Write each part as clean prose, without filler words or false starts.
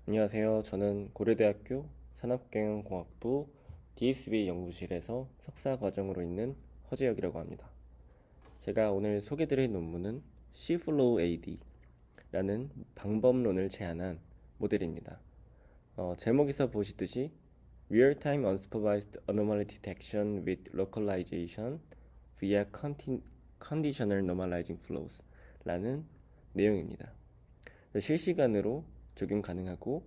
안녕하세요. 저는 고려대학교 산업경영공학부 DSB 연구실에서 석사 과정으로 있는 허재혁이라고 합니다. 제가 오늘 소개드릴 논문은 Cflow AD라는 방법론을 제안한 모델입니다. 제목에서 보시듯이 Real-time Unsupervised Anomaly Detection with Localization via Conditional Normalizing Flows 라는 내용입니다. 실시간으로 적용 가능하고,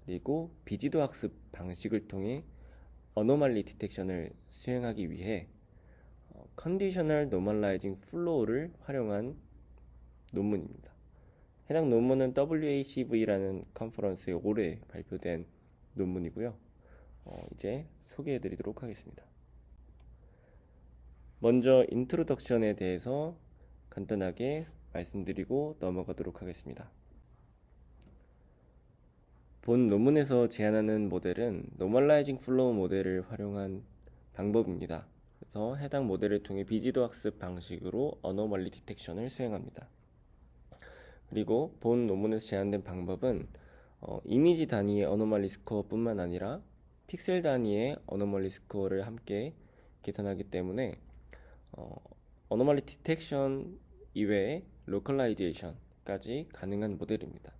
그리고 비지도 학습 방식을 통해 어노말리 디텍션을 수행하기 위해 컨디셔널 노멀라이징 플로우를 활용한 논문입니다. 해당 논문은 WACV라는 컨퍼런스에 올해 발표된 논문이고요. 이제 소개해 드리도록 하겠습니다. 먼저 인트로덕션에 대해서 간단하게 말씀드리고 넘어가도록 하겠습니다. 본 논문에서 제안하는 모델은 노멀라이징 플로우 모델을 활용한 방법입니다. 그래서 해당 모델을 통해 비지도 학습 방식으로 어노멀리 디텍션을 수행합니다. 그리고 본 논문에서 제안된 방법은 이미지 단위의 어노멀리 스코어 뿐만 아니라 픽셀 단위의 어노멀리 스코어를 함께 계산하기 때문에 어노멀리 디텍션 이외에 로컬라이제이션까지 가능한 모델입니다.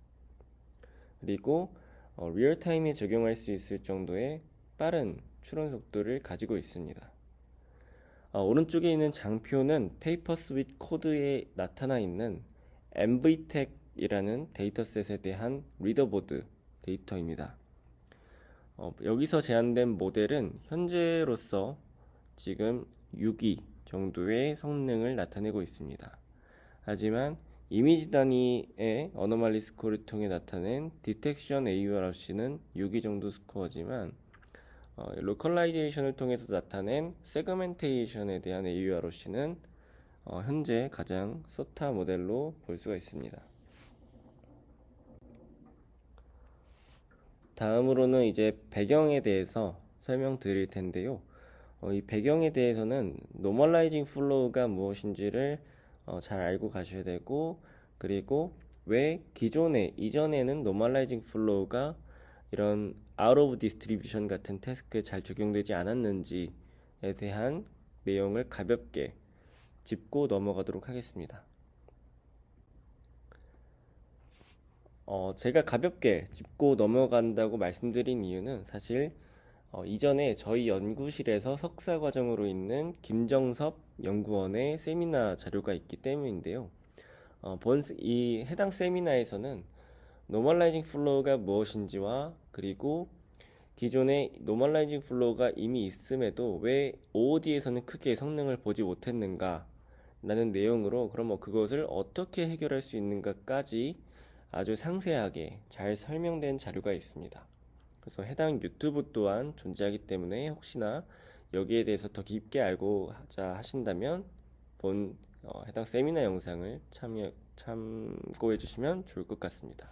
그리고 리얼타임에 적용할 수 있을 정도의 빠른 추론 속도를 가지고 있습니다. 오른쪽에 있는 장표는 페이퍼스 윗 코드에 나타나 있는 MVTech이라는 데이터셋에 대한 리더보드 데이터입니다. 여기서 제안된 모델은 현재로서 지금 6위 정도의 성능을 나타내고 있습니다. 하지만 이미지 단위의 어노말리 스코어를 통해 나타낸 디텍션 AURC는 6위 정도 스코어지만 로컬라이제이션을 통해서 나타낸 세그멘테이션에 대한 AURC는 현재 가장 소타 모델로 볼 수가 있습니다. 다음으로는 이제 배경에 대해서 설명드릴 텐데요. 이 배경에 대해서는 노멀라이징 플로우가 무엇인지를 잘 알고 가셔야 되고, 그리고 왜 이전에는 노멀라이징 플로우가 이런 out of distribution 같은 태스크에 잘 적용되지 않았는지에 대한 내용을 가볍게 짚고 넘어가도록 하겠습니다. 제가 가볍게 짚고 넘어간다고 말씀드린 이유는 사실 이전에 저희 연구실에서 석사 과정으로 있는 김정섭 연구원의 세미나 자료가 있기 때문인데요. 이 해당 세미나에서는 노멀라이징 플로우가 무엇인지와, 그리고 기존의 노멀라이징 플로우가 이미 있음에도 왜 OOD에서는 크게 성능을 보지 못했는가 라는 내용으로, 그럼 그것을 어떻게 해결할 수 있는가까지 아주 상세하게 잘 설명된 자료가 있습니다. 그래서 해당 유튜브 또한 존재하기 때문에 혹시나 여기에 대해서 더 깊게 알고자 하신다면 해당 세미나 영상을 참고해 주시면 좋을 것 같습니다.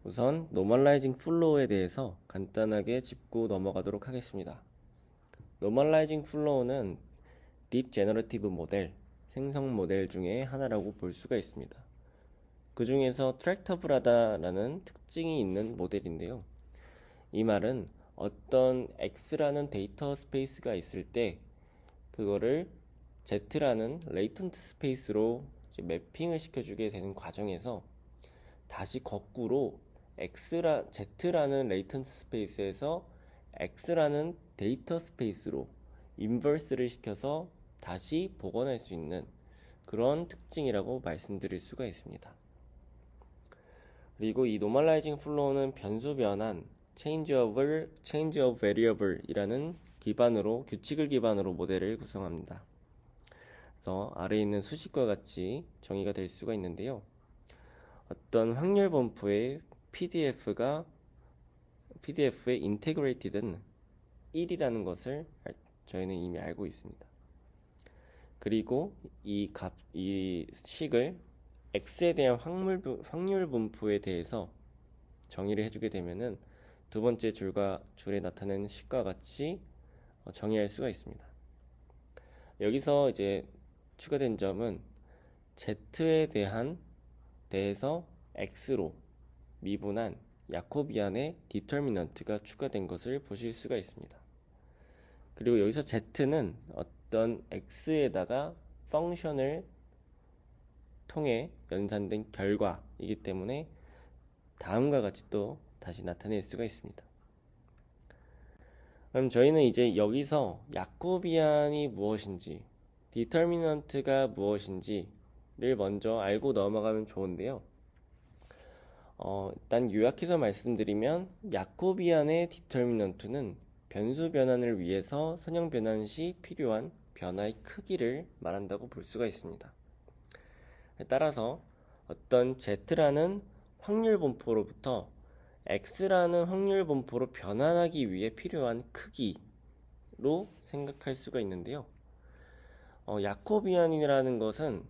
우선 노멀라이징 플로우에 대해서 간단하게 짚고 넘어가도록 하겠습니다. 노멀라이징 플로우는 딥 제너러티브 모델, 생성 모델 중에 하나라고 볼 수가 있습니다. 그 중에서 트랙터블하다라는 특징이 있는 모델인데요. 이 말은 어떤 X라는 데이터 스페이스가 있을 때 그거를 Z라는 레이턴트 스페이스로 매핑을 시켜주게 되는 과정에서 다시 거꾸로 Z라는 레이턴트 스페이스에서 X라는 데이터 스페이스로 인버스를 시켜서 다시 복원할 수 있는 그런 특징이라고 말씀드릴 수가 있습니다. 그리고 이 노멀라이징 플로우는 변수 변환, change of variable 이라는 규칙을 기반으로 모델을 구성합니다. 그래서 아래에 있는 수식과 같이 정의가 될 수가 있는데요. 어떤 확률 분포의 PDF에 인테그레이티드는 1이라는 것을 저희는 이미 알고 있습니다. 그리고 이 식을 X에 대한 확률 분포에 대해서 정의를 해주게 되면은 두 번째 줄에 나타내는 식과 같이 정의할 수가 있습니다. 여기서 이제 추가된 점은 Z에 대해서 x로 미분한 야코비안의 디터미넌트가 추가된 것을 보실 수가 있습니다. 그리고 여기서 z는 어떤 x에다가 펑션을 통해 연산된 결과이기 때문에 다음과 같이 또 다시 나타낼 수가 있습니다. 그럼 저희는 이제 여기서 야코비안이 무엇인지, 디터미넌트가 무엇인지를 먼저 알고 넘어가면 좋은데요. 일단 요약해서 말씀드리면 야코비안의 디터미넌트는 변수 변환을 위해서 선형 변환 시 필요한 변화의 크기를 말한다고 볼 수가 있습니다. 따라서 어떤 z라는 확률 분포로부터 x라는 확률 분포로 변환하기 위해 필요한 크기로 생각할 수가 있는데요. 야코비안이라는 것은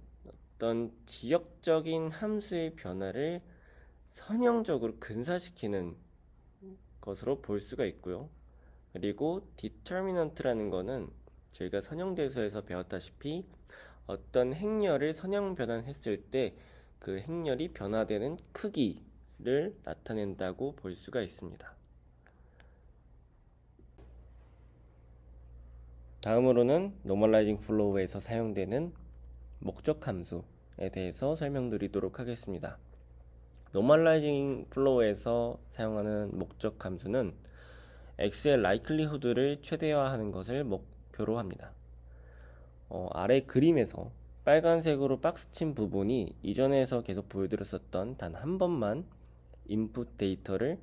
어떤 지역적인 함수의 변화를 선형적으로 근사시키는 것으로 볼 수가 있고요. 그리고 디터미넌트라는 것은 저희가 선형대수에서 배웠다시피 어떤 행렬을 선형 변환했을 때 그 행렬이 변화되는 크기를 나타낸다고 볼 수가 있습니다. 다음으로는 노멀라이징 플로우에서 사용되는 목적 함수에 대해서 설명드리도록 하겠습니다. 노멀라이징 플로우에서 사용하는 목적 함수는 x의 likelihood를 최대화하는 것을 목표로 합니다. 아래 그림에서 빨간색으로 박스 친 부분이 이전에서 계속 보여드렸었던 단 한 번만 인풋 데이터를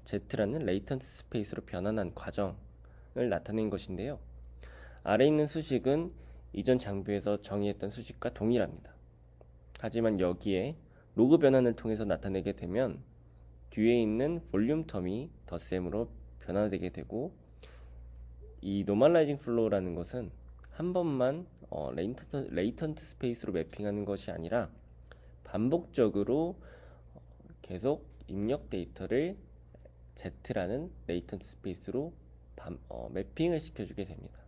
z라는 레이턴트 스페이스로 변환한 과정을 나타낸 것인데요. 아래 있는 수식은 이전 장비에서 정의했던 수식과 동일합니다. 하지만 여기에 로그 변환을 통해서 나타내게 되면 뒤에 있는 볼륨 텀이 덧셈으로 변화되게 되고, 이 노멀라이징 플로우라는 것은 한 번만 레이턴트 스페이스로 매핑하는 것이 아니라 반복적으로 계속 입력 데이터를 z라는 레이턴트 스페이스로 매핑을 시켜주게 됩니다.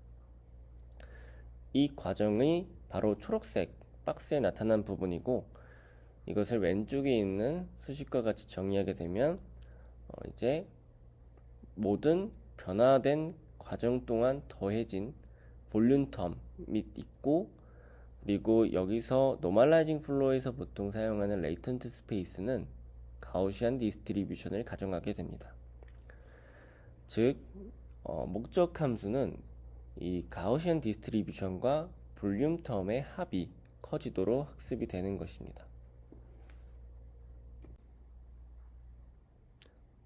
이 과정이 바로 초록색 박스에 나타난 부분이고, 이것을 왼쪽에 있는 수식과 같이 정의하게 되면 이제 모든 변화된 과정 동안 더해진 볼륨 텀이 있고, 그리고 여기서 노멀라이징 플로우에서 보통 사용하는 레이턴트 스페이스는 가우시안 디스트리뷰션을 가정하게 됩니다. 즉 목적 함수는 이 가우시안 디스트리뷰션과 볼륨 텀의 합이 커지도록 학습이 되는 것입니다.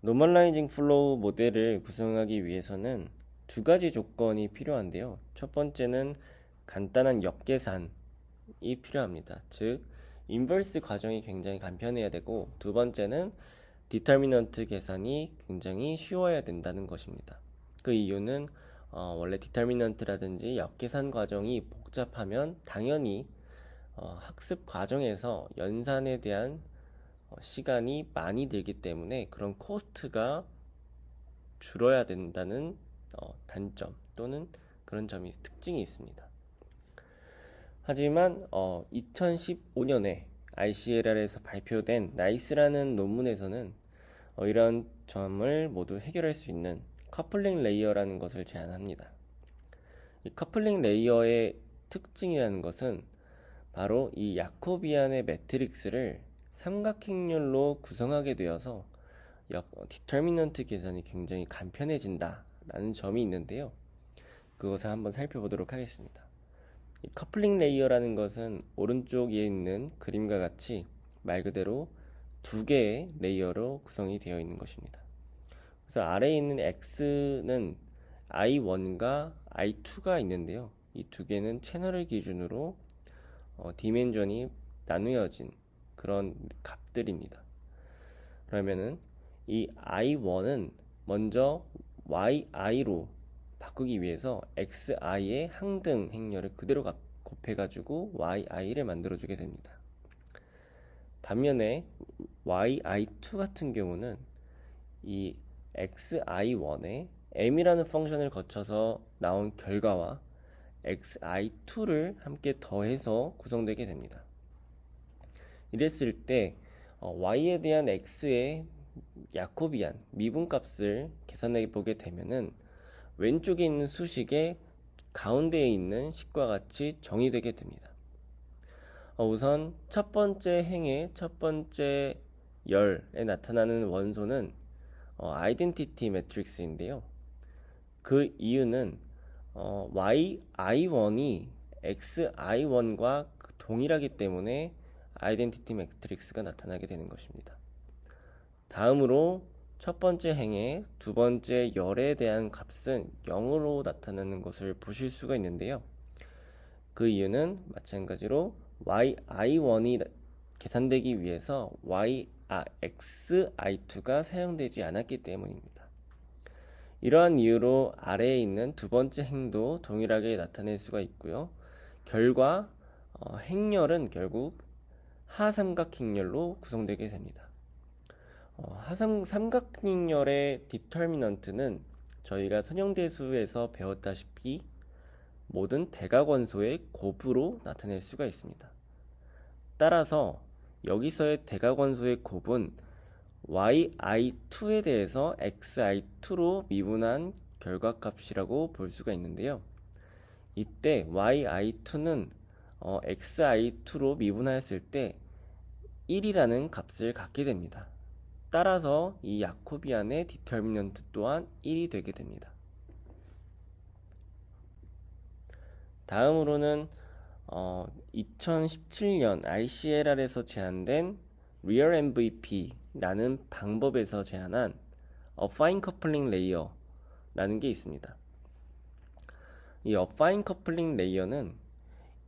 노멀라이징 플로우 모델을 구성하기 위해서는 두 가지 조건이 필요한데요. 첫 번째는 간단한 역계산이 필요합니다. 즉 인버스 과정이 굉장히 간편해야 되고, 두 번째는 디터미넌트 계산이 굉장히 쉬워야 된다는 것입니다. 그 이유는 원래 디터미넌트라든지 역계산 과정이 복잡하면 당연히 학습 과정에서 연산에 대한 시간이 많이 들기 때문에 그런 코스트가 줄어야 된다는 단점 또는 그런 점이 특징이 있습니다. 하지만 2015년에 ICLR에서 발표된 나이스라는 논문에서는 이런 점을 모두 해결할 수 있는 커플링 레이어라는 것을 제안합니다. 이 커플링 레이어의 특징이라는 것은 바로 이 야코비안의 매트릭스를 삼각행렬로 구성하게 되어서 디터미넌트 계산이 굉장히 간편해진다 라는 점이 있는데요. 그것을 한번 살펴보도록 하겠습니다. 이 커플링 레이어라는 것은 오른쪽에 있는 그림과 같이 말 그대로 두 개의 레이어로 구성이 되어 있는 것입니다. 그래서 아래에 있는 x는 i1과 i2가 있는데요. 이 두 개는 채널을 기준으로 디멘전이 나누어진 그런 값들입니다. 그러면은 이 i1은 먼저 yi로 바꾸기 위해서 xi의 항등 행렬을 그대로 곱해가지고 yi를 만들어주게 됩니다. 반면에 yi2 같은 경우는 이 xi1에 m이라는 펑션을 거쳐서 나온 결과와 xi2를 함께 더해서 구성되게 됩니다. 이랬을 때 y에 대한 x의 야코비안 미분값을 계산해 보게 되면은 왼쪽에 있는 수식의 가운데에 있는 식과 같이 정의되게 됩니다. 우선 첫 번째 행의 첫 번째 열에 나타나는 원소는 아이덴티티 매트릭스인데요. 그 이유는 yi1이 xi1과 동일하기 때문에 아이덴티티 매트릭스가 나타나게 되는 것입니다. 다음으로 첫 번째 행의 두 번째 열에 대한 값은 0으로 나타나는 것을 보실 수가 있는데요. 그 이유는 마찬가지로 yi1이 계산되기 위해서 xi2가 사용되지 않았기 때문입니다. 이러한 이유로 아래에 있는 두 번째 행도 동일하게 나타낼 수가 있고요. 결과 행렬은 결국 하삼각행렬로 구성되게 됩니다. 삼각행렬의 디터미넌트는 저희가 선형대수에서 배웠다시피 모든 대각원소의 곱으로 나타낼 수가 있습니다. 따라서 여기서의 대각원소의 곱은 yi2에 대해서 xi2로 미분한 결과값이라고 볼 수가 있는데요. 이때 yi2는 xi2로 미분하였을 때 1이라는 값을 갖게 됩니다. 따라서 이 야코비안의 디터미넌트 또한 1이 되게 됩니다. 다음으로는 2017년 ICLR에서 제안된 Real MVP라는 방법에서 제안한 Affine Coupling Layer라는 게 있습니다. 이 Affine Coupling Layer는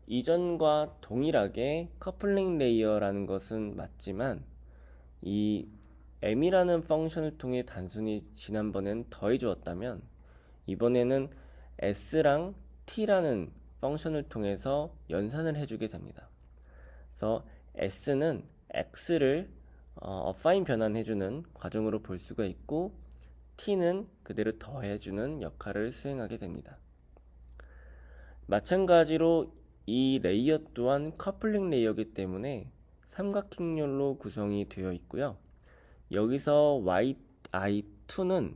이전과 동일하게 커플링 레이어라는 것은 맞지만 이 m이라는 펑션을 통해 단순히 지난번엔 더해 주었다면 이번에는 s랑 t라는 펑션을 통해서 연산을 해주게 됩니다. 그래서 s는 x를 affine 변환해주는 과정으로 볼 수가 있고 t는 그대로 더해주는 역할을 수행하게 됩니다. 마찬가지로 이 레이어 또한 커플링 레이어이기 때문에 삼각행렬로 구성이 되어 있고요. 여기서 yi2는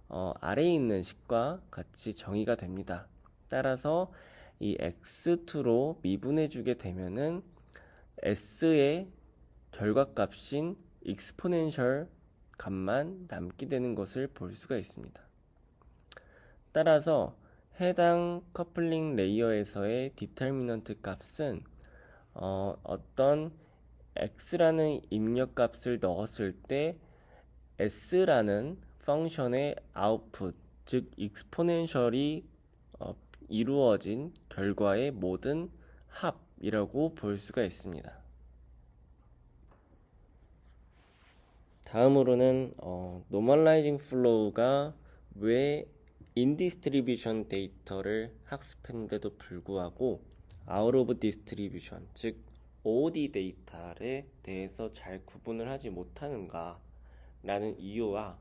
아래에 있는 식과 같이 정의가 됩니다. 따라서 이 x2로 미분해 주게 되면은 s의 결과값인 익스포넨셜 값만 남게 되는 것을 볼 수가 있습니다. 따라서 해당 커플링 레이어에서의 디터미넌트 값은 어떤 x라는 입력값을 넣었을 때 s라는 펑션의 아웃풋, 즉 익스포넨셜이 이루어진 결과의 모든 합이라고 볼 수가 있습니다. 다음으로는 노멀라이징 플로우가 왜 인디스트리뷰션 데이터를 학습했는데도 불구하고 아웃 오브 디스트리뷰션, 즉 OD 데이터에 대해서 잘 구분을 하지 못하는가 라는 이유와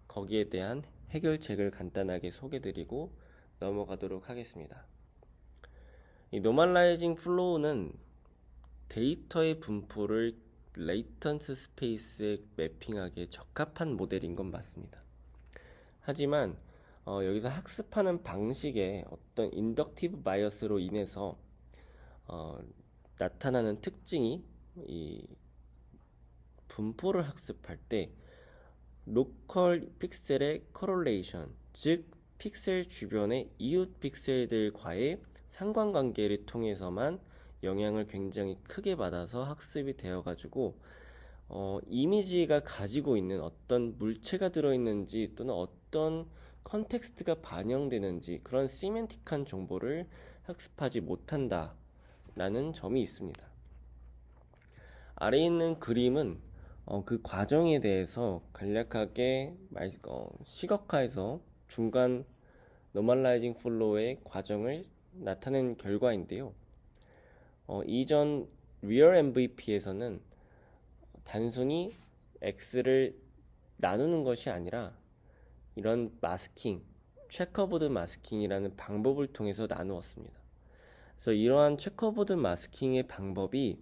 거기에 대한 해결책을 간단하게 소개드리고 넘어가도록 하겠습니다. 이 노멀라이징 플로우는 데이터의 분포를 레이턴스 스페이스에 매핑하기에 적합한 모델인 건 맞습니다. 하지만 여기서 학습하는 방식에 어떤 인덕티브 바이어스로 인해서 나타나는 특징이 이 분포를 학습할 때 로컬 픽셀의 코롤레이션, 즉 픽셀 주변의 이웃 픽셀들과의 상관관계를 통해서만 영향을 굉장히 크게 받아서 학습이 되어가지고 이미지가 가지고 있는 어떤 물체가 들어있는지 또는 어떤 컨텍스트가 반영되는지 그런 시멘틱한 정보를 학습하지 못한다 라는 점이 있습니다. 아래에 있는 그림은 그 과정에 대해서 간략하게 시각화해서 중간 노멀라이징 플로우의 과정을 나타낸 결과인데요. 이전 리얼 MVP에서는 단순히 X를 나누는 것이 아니라 이런 마스킹, 체커보드 마스킹이라는 방법을 통해서 나누었습니다. 그래서 이러한 체커보드 마스킹의 방법이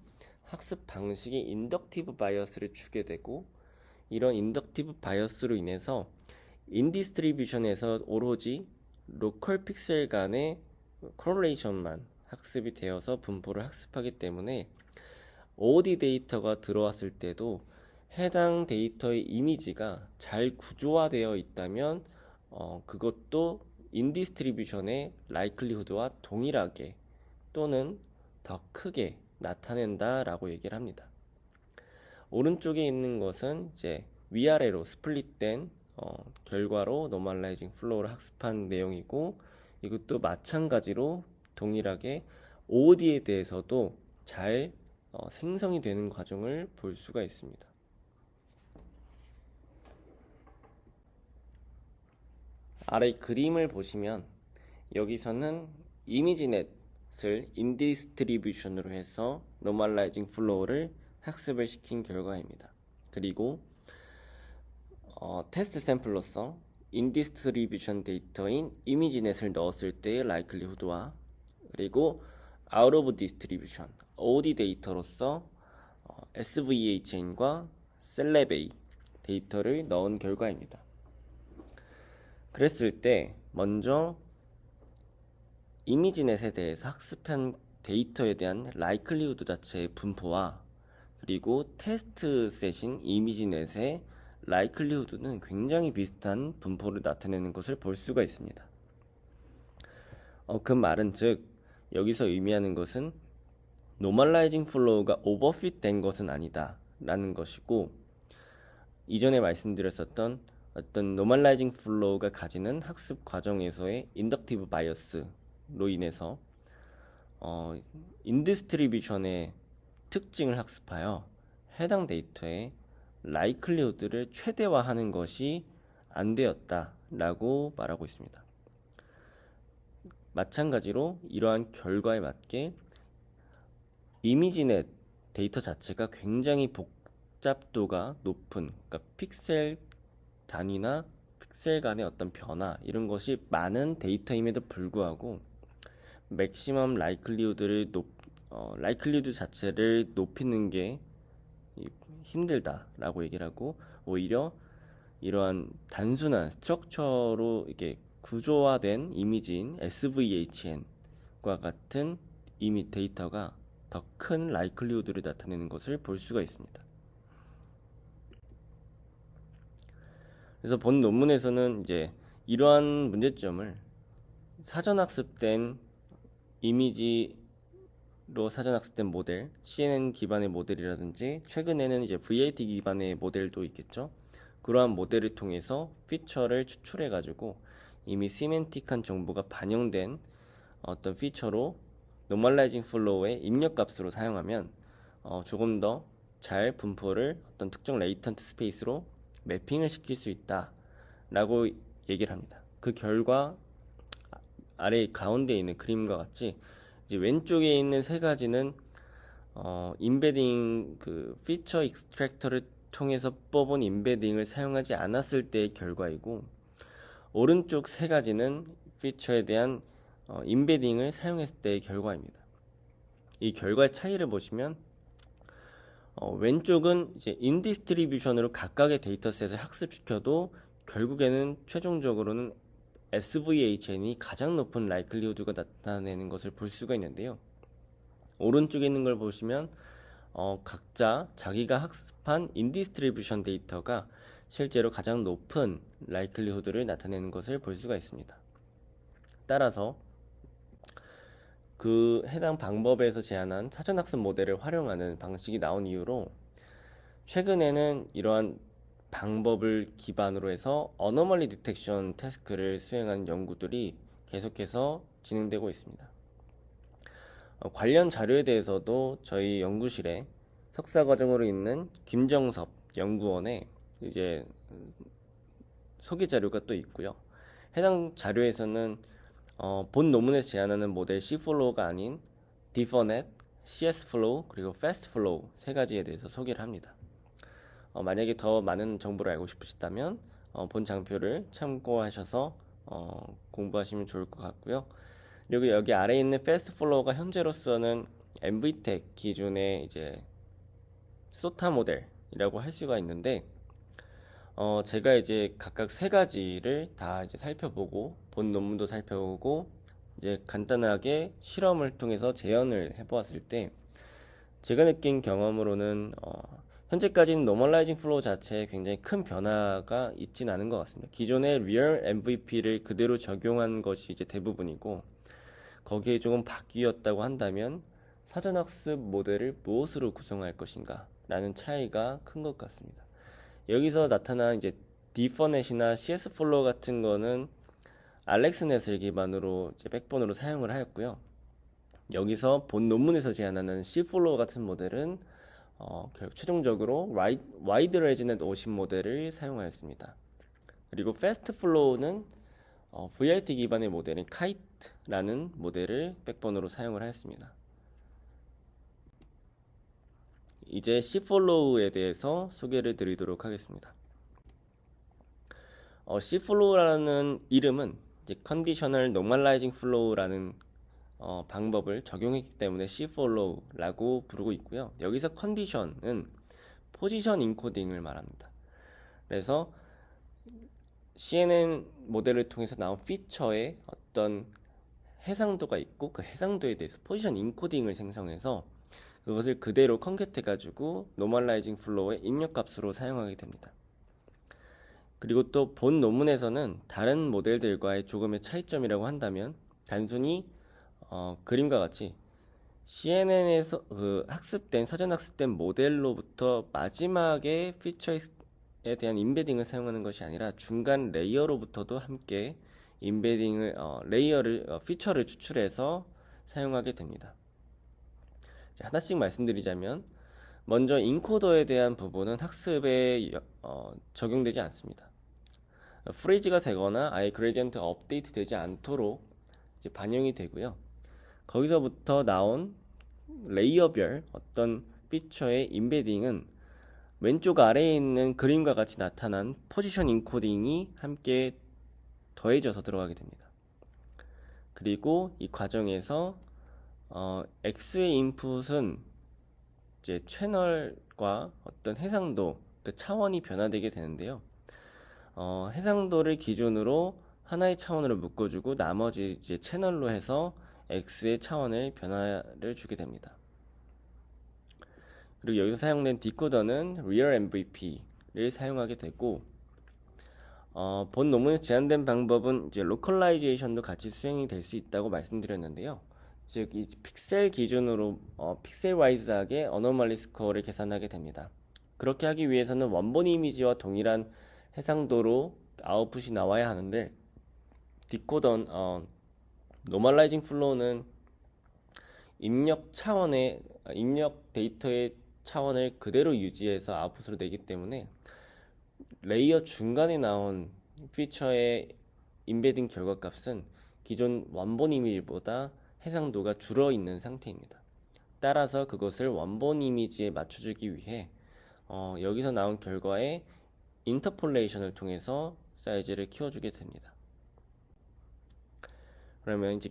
학습 방식이 인덕티브 바이어스를 주게 되고, 이런 인덕티브 바이어스로 인해서 인디스트리뷰션에서 오로지 로컬 픽셀 간의 코릴레이션만 학습이 되어서 분포를 학습하기 때문에 OOD 데이터가 들어왔을 때도 해당 데이터의 이미지가 잘 구조화되어 있다면 그것도 인디스트리뷰션의 라이클리후드와 동일하게 또는 더 크게 나타낸다라고 얘기를 합니다. 오른쪽에 있는 것은 이제 위아래로 스플릿된 결과로 노멀라이징 플로우를 학습한 내용이고, 이것도 마찬가지로 동일하게 OOD에 대해서도 잘 생성이 되는 과정을 볼 수가 있습니다. 아래 그림을 보시면 여기서는 이미지넷을 인디스트리뷰션으로 해서 노멀라이징 플로우를 학습을 시킨 결과입니다. 그리고 테스트 샘플로서 인디스트리뷰션 데이터인 이미지넷을 넣었을 때의 라이클리후드와, 그리고 아웃 오브 디스트리뷰션 OOD 데이터로서 SVHN과 셀레베이 데이터를 넣은 결과입니다. 그랬을 때 먼저 이미지넷에 대해서 학습한 데이터에 대한 라이클리후드 자체의 분포와, 그리고 테스트 셋인 이미지넷의 라이클리후드는 굉장히 비슷한 분포를 나타내는 것을 볼 수가 있습니다. 그 말은 즉 여기서 의미하는 것은 노멀라이징 플로우가 오버핏 된 것은 아니다 라는 것이고, 이전에 말씀드렸었던 어떤 노멀라이징 플로우가 가지는 학습 과정에서의 인덕티브 바이어스로 인해서 인디스트리뷰션의 특징을 학습하여 해당 데이터의 라이클리후드를 최대화하는 것이 안 되었다라고 말하고 있습니다. 마찬가지로 이러한 결과에 맞게 이미지넷 데이터 자체가 굉장히 복잡도가 높은, 그러니까 픽셀 단위나 픽셀 간의 어떤 변화 이런 것이 많은 데이터임에도 불구하고 맥시멈 라이클리후드 자체를 높이는 게 힘들다라고 얘기를 하고, 오히려 이러한 단순한 스트럭처로 이게 구조화된 이미지인 SVHN과 같은 이미 데이터가 더 큰 라이클리후드를 나타내는 것을 볼 수가 있습니다. 그래서 본 논문에서는 이제 이러한 문제점을 사전 학습된 이미지로 사전 학습된 모델, CNN 기반의 모델이라든지 최근에는 이제 VAT 기반의 모델도 있겠죠. 그러한 모델을 통해서 피처를 추출해 가지고 이미 시멘틱한 정보가 반영된 어떤 피처로 노멀라이징 플로우의 입력값으로 사용하면 조금 더 잘 분포를 어떤 특정 레이턴트 스페이스로 매핑을 시킬 수 있다 라고 얘기를 합니다. 그 결과 아래 가운데 있는 그림과 같이 이제 왼쪽에 있는 세 가지는 임베딩 그 피처 익스트랙터를 통해서 뽑은 임베딩을 사용하지 않았을 때의 결과이고, 오른쪽 세 가지는 피처에 대한 임베딩을 사용했을 때의 결과입니다. 이 결과의 차이를 보시면 왼쪽은 이제 인디스트리뷰션으로 각각의 데이터셋을 학습시켜도 결국에는 최종적으로는 SVHN이 가장 높은 라이클리후드가 나타내는 것을 볼 수가 있는데요. 오른쪽에 있는 걸 보시면 각자 자기가 학습한 인디스트리뷰션 데이터가 실제로 가장 높은 라이클리후드를 나타내는 것을 볼 수가 있습니다. 따라서 그 해당 방법에서 제안한 사전학습 모델을 활용하는 방식이 나온 이후로 최근에는 이러한 방법을 기반으로 해서 어너멀리 디텍션 태스크를 수행하는 연구들이 계속해서 진행되고 있습니다. 관련 자료에 대해서도 저희 연구실에 석사과정으로 있는 김정섭 연구원에 이제 소개 자료가 또 있고요. 해당 자료에서는 본 논문에서 제안하는 모델 C플로우가 아닌 디퍼넷, CS플로우, 그리고 패스트플로우 세 가지에 대해서 소개를 합니다. 만약에 더 많은 정보를 알고 싶으시다면 본 장표를 참고하셔서 공부하시면 좋을 것 같고요. 그리고 여기 아래에 있는 패스트플로우가 현재로서는 MVTech 기준의 이제 소타 모델이라고 할 수가 있는데, 제가 이제 각각 세 가지를 다 이제 살펴보고, 본 논문도 살펴보고, 이제 간단하게 실험을 통해서 재현을 해보았을 때, 제가 느낀 경험으로는, 현재까지는 노멀라이징 플로우 자체에 굉장히 큰 변화가 있진 않은 것 같습니다. 기존의 리얼 MVP를 그대로 적용한 것이 이제 대부분이고, 거기에 조금 바뀌었다고 한다면, 사전학습 모델을 무엇으로 구성할 것인가 라는 차이가 큰 것 같습니다. 여기서 나타난 이제 디퍼넷이나 CS 플로우 같은 거는 알렉스넷을 기반으로 이제 백본으로 사용을 하였고요. 여기서 본 논문에서 제안하는 C 플로우 같은 모델은 결국 최종적으로 와이드 레지넷 오십 모델을 사용하였습니다. 그리고 패스트 플로우는 VRT 기반의 모델인 카이트라는 모델을 백본으로 사용을 하였습니다. 이제 Cfollow 대해서 소개를 드리도록 하겠습니다. Cfollow라는 이름은 이제 Conditional Normalizing Flow라는 방법을 적용했기 때문에 Cfollow라고 부르고 있고요. 여기서 컨디션은 포지션 인코딩을 말합니다. 그래서 CNN 모델을 통해서 나온 피처에 어떤 해상도가 있고 그 해상도에 대해서 포지션 인코딩을 생성해서 그것을 그대로 컨켓해 가지고 노멀라이징 플로우의 입력값으로 사용하게 됩니다. 그리고 또 본 논문에서는 다른 모델들과의 조금의 차이점이라고 한다면 단순히 그림과 같이 CNN에서 학습된 사전 학습된 모델로부터 마지막에 피처에 대한 인베딩을 사용하는 것이 아니라 중간 레이어로부터도 함께 인베딩을 피처를 추출해서 사용하게 됩니다. 하나씩 말씀드리자면 먼저 인코더에 대한 부분은 학습에 적용되지 않습니다. 프레이즈가 되거나 아예 그레디언트 업데이트 되지 않도록 이제 반영이 되고요. 거기서부터 나온 레이어별 어떤 피처의 인베딩은 왼쪽 아래에 있는 그림과 같이 나타난 포지션 인코딩이 함께 더해져서 들어가게 됩니다. 그리고 이 과정에서 X의 인풋은 이제 채널과 어떤 해상도, 그 차원이 변화되게 되는데요. 해상도를 기준으로 하나의 차원으로 묶어주고 나머지 이제 채널로 해서 X의 차원을 변화를 주게 됩니다. 그리고 여기서 사용된 디코더는 Real MVP를 사용하게 되고, 본 논문에서 제안된 방법은 이제 로컬라이제이션도 같이 수행이 될 수 있다고 말씀드렸는데요. 즉, 이 픽셀 기준으로 픽셀 와이즈하게 어노멀리 스코어를 계산하게 됩니다. 그렇게 하기 위해서는 원본 이미지와 동일한 해상도로 아웃풋이 나와야 하는데, 노멀라이징 플로우는 입력 데이터의 차원을 그대로 유지해서 아웃풋으로 내기 때문에 레이어 중간에 나온 피처의 인베딩 결과값은 기존 원본 이미지보다 해상도가 줄어 있는 상태입니다. 따라서 그것을 원본 이미지에 맞춰주기 위해 여기서 나온 결과에 인터폴레이션을 통해서 사이즈를 키워주게 됩니다. 그러면 이제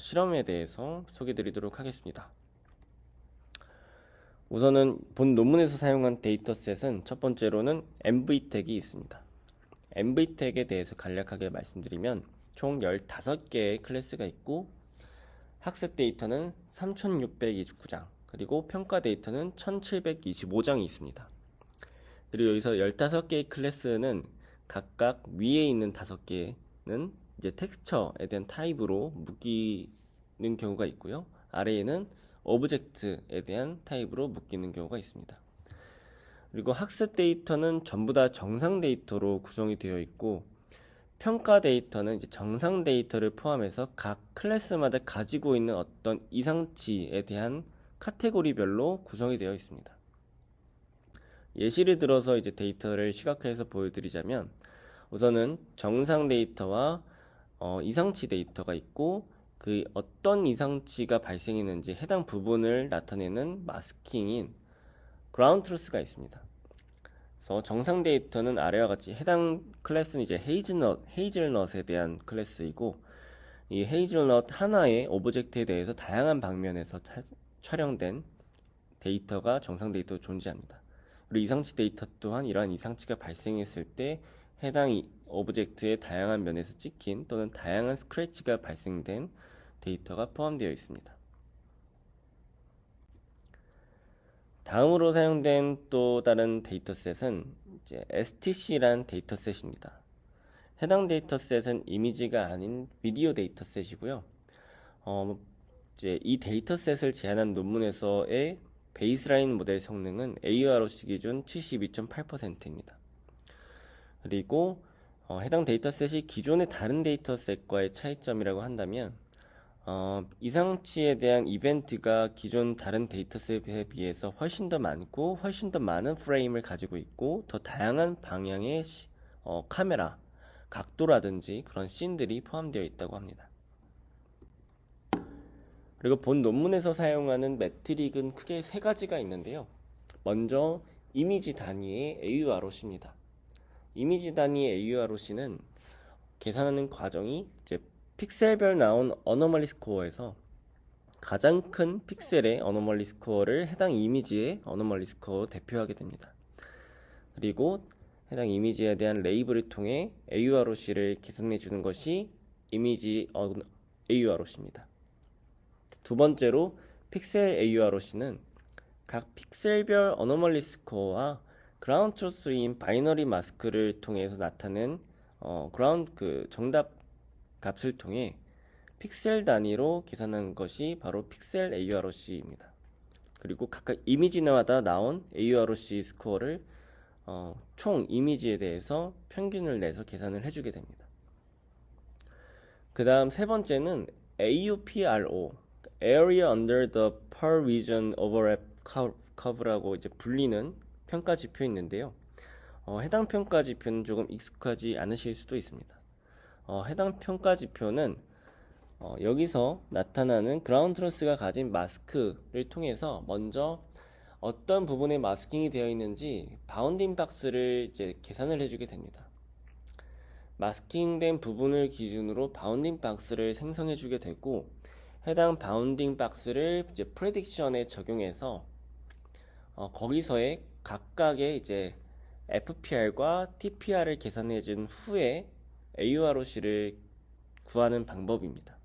실험에 대해서 소개드리도록 하겠습니다. 우선은 본 논문에서 사용한 데이터셋은 첫 번째로는 MV택이 있습니다. MV택에 대해서 간략하게 말씀드리면 총 15개의 클래스가 있고 학습 데이터는 3629장, 그리고 평가 데이터는 1725장이 있습니다. 그리고 여기서 15개의 클래스는 각각 위에 있는 5개는 이제 텍스처에 대한 타입으로 묶이는 경우가 있고요. 아래에는 오브젝트에 대한 타입으로 묶이는 경우가 있습니다. 그리고 학습 데이터는 전부 다 정상 데이터로 구성이 되어 있고, 평가 데이터는 이제 정상 데이터를 포함해서 각 클래스마다 가지고 있는 어떤 이상치에 대한 카테고리별로 구성이 되어 있습니다. 예시를 들어서 이제 데이터를 시각화해서 보여드리자면, 우선은 정상 데이터와 이상치 데이터가 있고, 그 어떤 이상치가 발생했는지 해당 부분을 나타내는 마스킹인 그라운드 트루스가 있습니다. 그래서 정상 데이터는 아래와 같이 해당 클래스는 이제 헤이즐넛에 대한 클래스이고, 이 헤이즐넛 하나의 오브젝트에 대해서 다양한 방면에서 촬영된 데이터가 정상 데이터로 존재합니다. 그리고 이상치 데이터 또한 이러한 이상치가 발생했을 때 해당 오브젝트의 다양한 면에서 찍힌 또는 다양한 스크래치가 발생된 데이터가 포함되어 있습니다. 다음으로 사용된 또 다른 데이터셋은 이제 STC란 데이터셋입니다. 해당 데이터셋은 이미지가 아닌 비디오 데이터셋이고요. 이제 이 데이터셋을 제안한 논문에서의 베이스라인 모델 성능은 AUROC 기준 72.8%입니다. 그리고 해당 데이터셋이 기존의 다른 데이터셋과의 차이점이라고 한다면 이상치에 대한 이벤트가 기존 다른 데이터셋에 비해서 훨씬 더 많고 훨씬 더 많은 프레임을 가지고 있고 더 다양한 방향의 카메라, 각도라든지 그런 씬들이 포함되어 있다고 합니다. 그리고 본 논문에서 사용하는 매트릭은 크게 세 가지가 있는데요. 먼저 이미지 단위의 AUROC입니다. 이미지 단위의 AUROC는 계산하는 과정이 이제 픽셀별 나온 어노멀리 스코어에서 가장 큰 픽셀의 어노멀리 스코어를 해당 이미지의 어노멀리 스코어로 대표하게 됩니다. 그리고 해당 이미지에 대한 레이블을 통해 AUROC를 계산해 주는 것이 이미지 AUROC입니다. 두 번째로 픽셀 AUROC는 각 픽셀별 어노멀리 스코어와 그라운드 트루스인 바이너리 마스크를 통해서 나타낸 정답 값을 통해 픽셀 단위로 계산한 것이 바로 픽셀 AUROC입니다. 그리고 각각 이미지마다 나온 AUROC 스코어를 총 이미지에 대해서 평균을 내서 계산을 해주게 됩니다. 그 다음 세 번째는 AUPRO, Area Under the Per Region Overlap Curve라고 이제 불리는 평가 지표 있는데요. 해당 평가 지표는 조금 익숙하지 않으실 수도 있습니다. 해당 평가 지표는 여기서 나타나는 그라운드 트루스가 가진 마스크를 통해서 먼저 어떤 부분에 마스킹이 되어 있는지 바운딩 박스를 이제 계산을 해주게 됩니다. 마스킹된 부분을 기준으로 바운딩 박스를 생성해주게 되고 해당 바운딩 박스를 이제 프레딕션에 적용해서 거기서의 각각의 이제 FPR과 TPR을 계산해준 후에 AUROC를 구하는 방법입니다.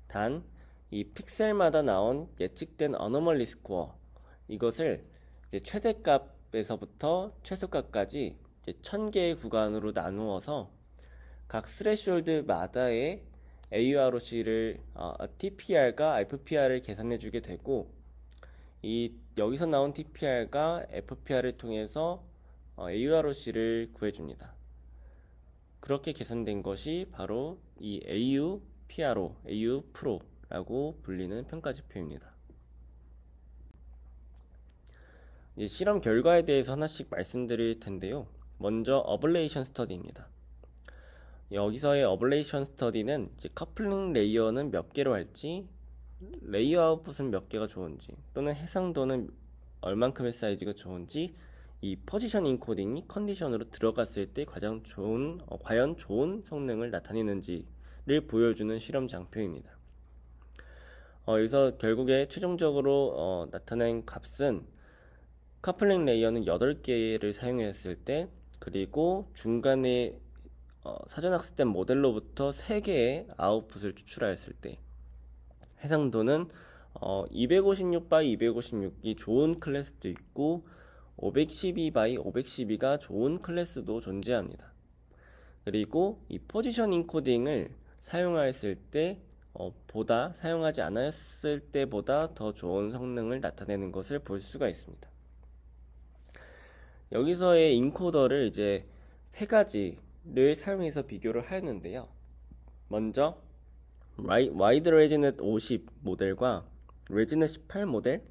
단, 이 픽셀마다 나온 예측된 어노멀리 스코어 이것을 이제 최대값에서부터 최소값까지 이제 1000개의 구간으로 나누어서 각 스레숄드마다의 AUROC를 TPR과 FPR을 계산해 주게 되고 여기서 나온 TPR과 FPR을 통해서 AUROC를 구해줍니다. 그렇게 계산된 것이 바로 이 AUPRO, AUPRO라고 불리는 평가지표입니다. 이제 실험 결과에 대해서 하나씩 말씀드릴 텐데요. 먼저 어블레이션 스터디입니다. 여기서의 어블레이션 스터디는 이제 커플링 레이어는 몇 개로 할지, 레이어 아웃풋은 몇 개가 좋은지, 또는 해상도는 얼만큼의 사이즈가 좋은지, 이 포지션 인코딩이 컨디션으로 들어갔을 때 과연 좋은 성능을 나타내는지를 보여주는 실험 장표입니다. 여기서 결국에 최종적으로 나타낸 값은 커플링 레이어는 8개를 사용했을 때, 그리고 중간에 사전학습된 모델로부터 3개의 아웃풋을 추출하였을 때, 해상도는 256x256이 좋은 클래스도 있고 512x512가 좋은 클래스도 존재합니다. 그리고 이 포지션 인코딩을 사용하였을 때 사용하지 않았을 때보다 더 좋은 성능을 나타내는 것을 볼 수가 있습니다. 여기서의 인코더를 이제 3가지를 사용해서 비교를 하였는데요. 먼저 와이드 레지넷 50 모델과 레지넷 18 모델,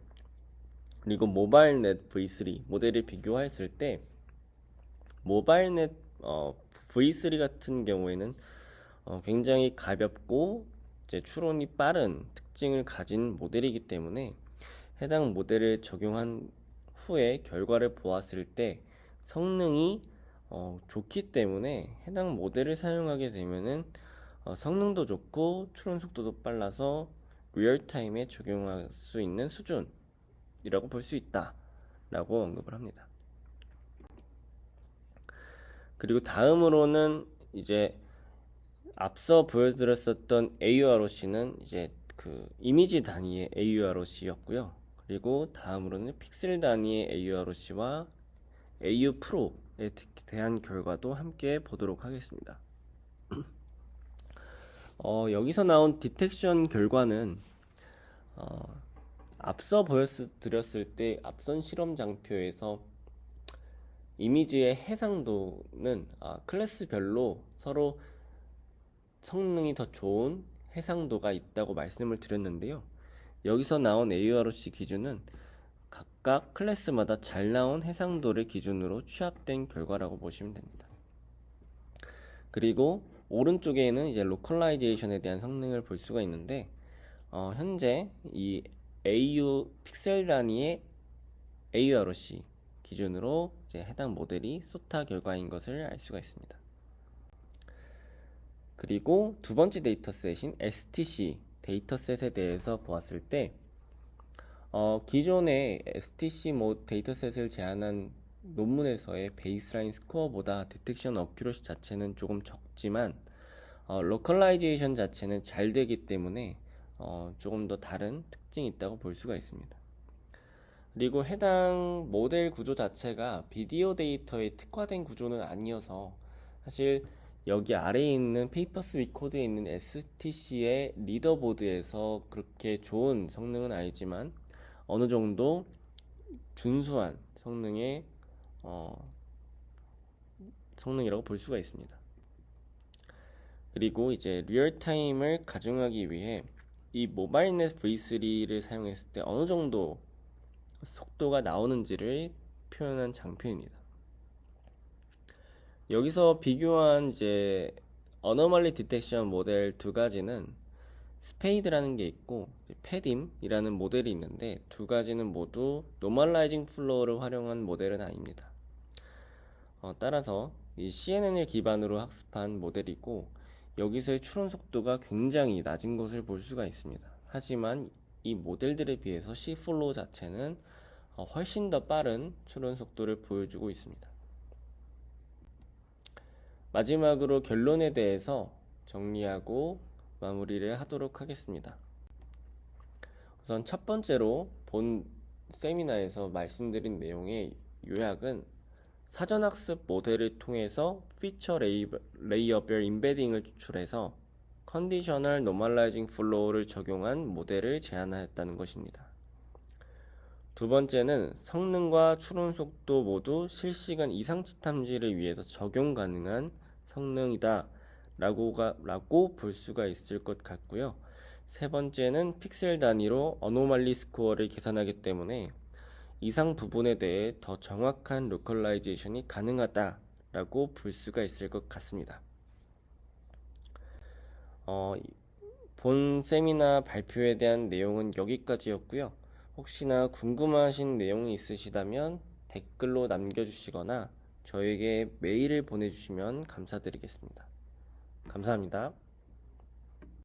그리고 모바일넷 V3 모델을 비교하였을 때 모바일넷 V3 같은 경우에는 굉장히 가볍고 이제 추론이 빠른 특징을 가진 모델이기 때문에 해당 모델을 적용한 후에 결과를 보았을 때 성능이 좋기 때문에 해당 모델을 사용하게 되면은 성능도 좋고 추론 속도도 빨라서 리얼타임에 적용할 수 있는 수준의 모델이라고 볼 수 있다라고 언급을 합니다. 그리고 다음으로는 이제 앞서 보여드렸었던 AUROC는 이제 그 이미지 단위의 AUROC였고요. 그리고 다음으로는 픽셀 단위의 AUROC와 AU 프로에 대한 결과도 함께 보도록 하겠습니다. 여기서 나온 디텍션 결과는 앞서 보여드렸을 때 앞선 실험 장표에서 이미지의 해상도는 클래스별로 서로 성능이 더 좋은 해상도가 있다고 말씀을 드렸는데요. 여기서 나온 AUROC 기준은 각각 클래스마다 잘 나온 해상도를 기준으로 취합된 결과라고 보시면 됩니다. 그리고 오른쪽에는 이제 로컬라이제이션에 대한 성능을 볼 수가 있는데 현재 이 AU 픽셀 단위의 AUROC 기준으로 이제 해당 모델이 소타 결과인 것을 알 수가 있습니다. 그리고 두 번째 데이터셋인 STC 데이터셋에 대해서 보았을 때 기존의 STC 데이터셋을 제안한 논문에서의 베이스라인 스코어보다 디텍션 어큐러시 자체는 조금 적지만 로컬라이제이션 자체는 잘 되기 때문에 조금 더 다른 특징이 있다고 볼 수가 있습니다. 그리고 해당 모델 구조 자체가 비디오 데이터에 특화된 구조는 아니어서 사실 여기 아래에 있는 페이퍼스 위 코드에 있는 STC의 리더보드에서 그렇게 좋은 성능은 아니지만 어느 정도 준수한 성능의 성능이라고 볼 수가 있습니다. 그리고 이제 리얼타임을 가정하기 위해 이 모바일넷 V3를 사용했을 때 어느 정도 속도가 나오는지를 표현한 장표입니다. 여기서 비교한 이제 어너멀리 디텍션 모델 두 가지는 스페이드라는 게 있고 패딤이라는 모델이 있는데 두 가지는 모두 노멀라이징 플로우를 활용한 모델은 아닙니다. 따라서 이 CNN을 기반으로 학습한 모델이고 여기서의 추론 속도가 굉장히 낮은 것을 볼 수가 있습니다. 하지만 이 모델들에 비해서 C플로우 자체는 훨씬 더 빠른 추론 속도를 보여주고 있습니다. 마지막으로 결론에 대해서 정리하고 마무리를 하도록 하겠습니다. 우선 첫 번째로 본 세미나에서 말씀드린 내용의 요약은 사전학습 모델을 통해서 피처 레이어별 임베딩을 추출해서 컨디셔널 노멀라이징 플로우를 적용한 모델을 제안하였다는 것입니다. 두 번째는 성능과 추론 속도 모두 실시간 이상치 탐지를 위해서 적용 가능한 성능이다 라고 볼 수가 있을 것 같고요. 세 번째는 픽셀 단위로 어노말리 스코어를 계산하기 때문에 이상 부분에 대해 더 정확한 로컬라이제이션이 가능하다라고 볼 수가 있을 것 같습니다. 본 세미나 발표에 대한 내용은 여기까지였고요. 혹시나 궁금하신 내용이 있으시다면 댓글로 남겨주시거나 저에게 메일을 보내주시면 감사드리겠습니다. 감사합니다.